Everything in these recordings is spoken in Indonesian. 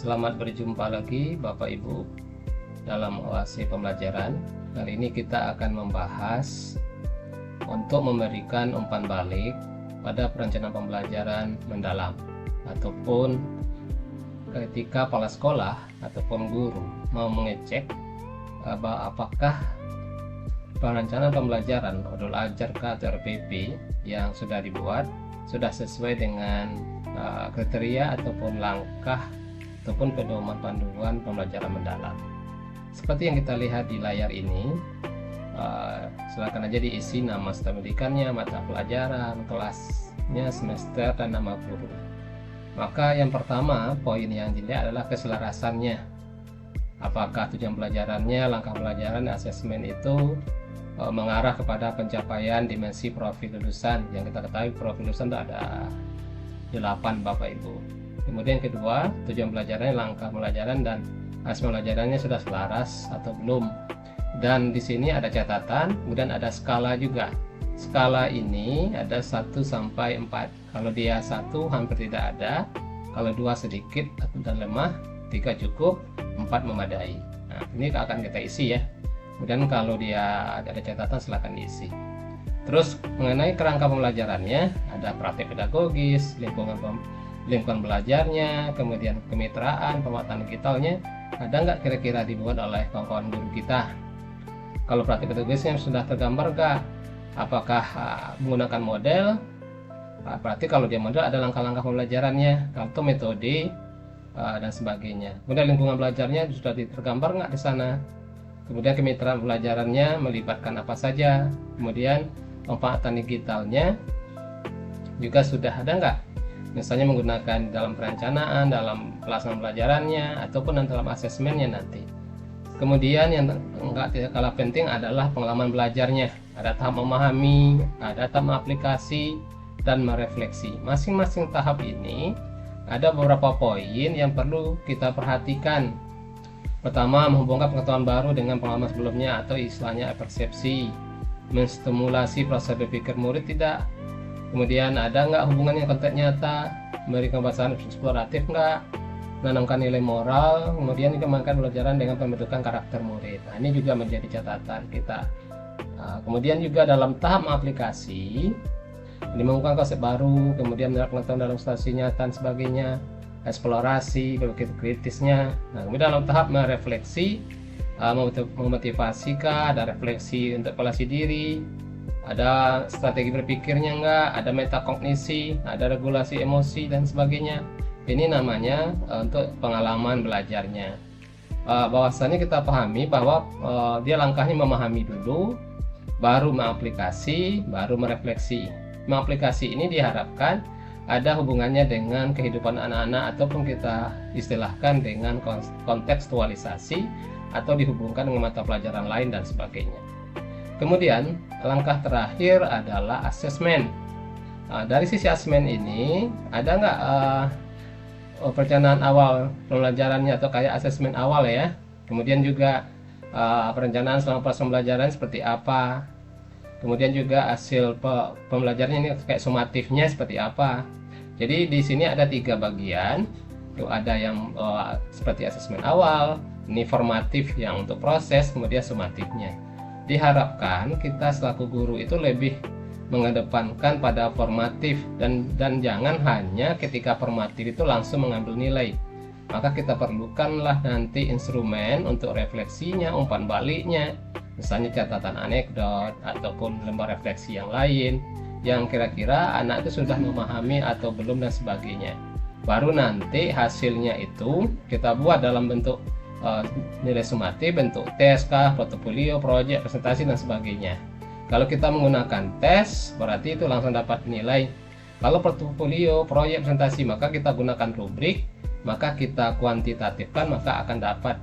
Selamat berjumpa lagi Bapak Ibu dalam OASI Pembelajaran. Kali ini kita akan membahas untuk memberikan umpan balik pada perencanaan pembelajaran mendalam, ataupun ketika kepala sekolah ataupun guru mau mengecek apakah perencanaan pembelajaran modul ajar atau RPP yang sudah dibuat sudah sesuai dengan kriteria ataupun langkah ataupun pedoman panduan pembelajaran mendalam. Seperti yang kita lihat di layar ini, silakan aja diisi nama pendidikannya, mata pelajaran, kelasnya, semester, dan nama guru. Maka yang pertama, poin yang dilihat adalah keselarasannya. Apakah tujuan pelajarannya, langkah pelajaran, asesmen itu mengarah kepada pencapaian dimensi profil lulusan. Yang kita ketahui profil lulusan itu ada 8 Bapak Ibu. Kemudian kedua, tujuan pelajarannya, langkah pelajaran, dan asesmen pelajarannya sudah selaras atau belum. Dan di sini ada catatan, kemudian ada skala juga. Skala ini ada 1 sampai 4. Kalau dia 1 hampir tidak ada, kalau 2 sedikit dan lemah, 3 cukup, 4 memadai. Nah, ini akan kita isi ya. Kemudian kalau dia ada catatan silahkan diisi. Terus mengenai kerangka pembelajarannya, ada praktik pedagogis, lingkungan belajarnya, kemudian kemitraan, pemanfaatan digitalnya, ada nggak kira-kira dibuat oleh kawan-kawan guru kita. Kalau praktik pedagogisnya sudah tergambar nggak? Apakah menggunakan model? Berarti kalau dia model ada langkah-langkah pembelajarannya, kalau metode dan sebagainya. Kemudian lingkungan belajarnya sudah tergambar nggak di sana? Kemudian kemitraan pelajarannya melibatkan apa saja? Kemudian pemanfaatan digitalnya juga sudah ada nggak? Misalnya menggunakan dalam perencanaan, dalam pelaksanaan pelajarannya, ataupun dalam asesmennya nanti. Kemudian yang tidak kalah penting adalah pengalaman belajarnya. Ada tahap memahami, ada tahap mengaplikasi, dan merefleksi. Masing-masing tahap ini ada beberapa poin yang perlu kita perhatikan. Pertama, menghubungkan pengetahuan baru dengan pengalaman sebelumnya atau istilahnya persepsi. Menstimulasi proses berpikir murid tidak. Kemudian ada nggak hubungannya konteks nyata, memberikan bahasan eksploratif nggak, menanamkan nilai moral, kemudian dikembangkan pelajaran dengan pembentukan karakter murid. Nah, ini juga menjadi catatan kita. Kemudian juga dalam tahap aplikasi, menemukan konsep baru, kemudian pengetahuan dalam situasi nyata dan sebagainya, eksplorasi, berpikir kritisnya. Nah, kemudian dalam tahap merefleksi, memotivasi kah, ada refleksi untuk evaluasi diri, ada strategi berpikirnya enggak, ada metakognisi, ada regulasi emosi dan sebagainya. Ini namanya untuk pengalaman belajarnya. Bahwasannya kita pahami bahwa dia langkahnya memahami dulu, baru mengaplikasi, baru merefleksi. Mengaplikasi ini diharapkan ada hubungannya dengan kehidupan anak-anak ataupun kita istilahkan dengan kontekstualisasi atau dihubungkan dengan mata pelajaran lain dan sebagainya. Kemudian langkah terakhir adalah asesmen. Dari sisi asesmen ini ada nggak perencanaan awal pembelajarannya atau kayak asesmen awal ya. Kemudian juga perencanaan selama proses pembelajaran seperti apa. Kemudian juga hasil pembelajarannya ini kayak sumatifnya seperti apa. Jadi di sini ada 3 bagian. Itu ada yang seperti asesmen awal, ini formatif yang untuk proses, kemudian sumatifnya. Diharapkan kita selaku guru itu lebih mengedepankan pada formatif dan jangan hanya ketika formatif itu langsung mengambil nilai. Maka kita perlukanlah nanti instrumen untuk refleksinya, umpan baliknya, misalnya catatan anekdot ataupun lembar refleksi yang lain yang kira-kira anak itu sudah memahami atau belum dan sebagainya. Baru nanti hasilnya itu kita buat dalam bentuk nilai sumatif, bentuk tes kah, portofolio, proyek, presentasi dan sebagainya. Kalau kita menggunakan tes, berarti itu langsung dapat nilai. Kalau portofolio, proyek, presentasi, maka kita gunakan rubrik, maka kita kuantitatifkan, maka akan dapat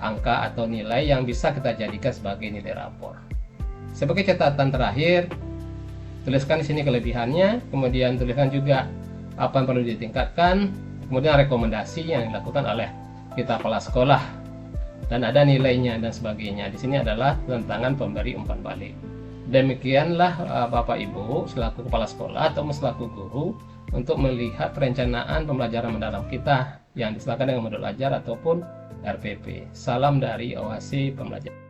angka atau nilai yang bisa kita jadikan sebagai nilai rapor. Sebagai catatan terakhir, tuliskan di sini kelebihannya, kemudian tuliskan juga apa yang perlu ditingkatkan, kemudian rekomendasi yang dilakukan oleh kita kepala sekolah. Dan ada nilainya dan sebagainya. Di sini adalah tantangan pemberi umpan balik. Demikianlah Bapak Ibu selaku kepala sekolah atau selaku guru untuk melihat perencanaan pembelajaran mendalam kita. yang diserahkan dengan modul ajar ataupun RPP. Salam dari OASI Pembelajaran.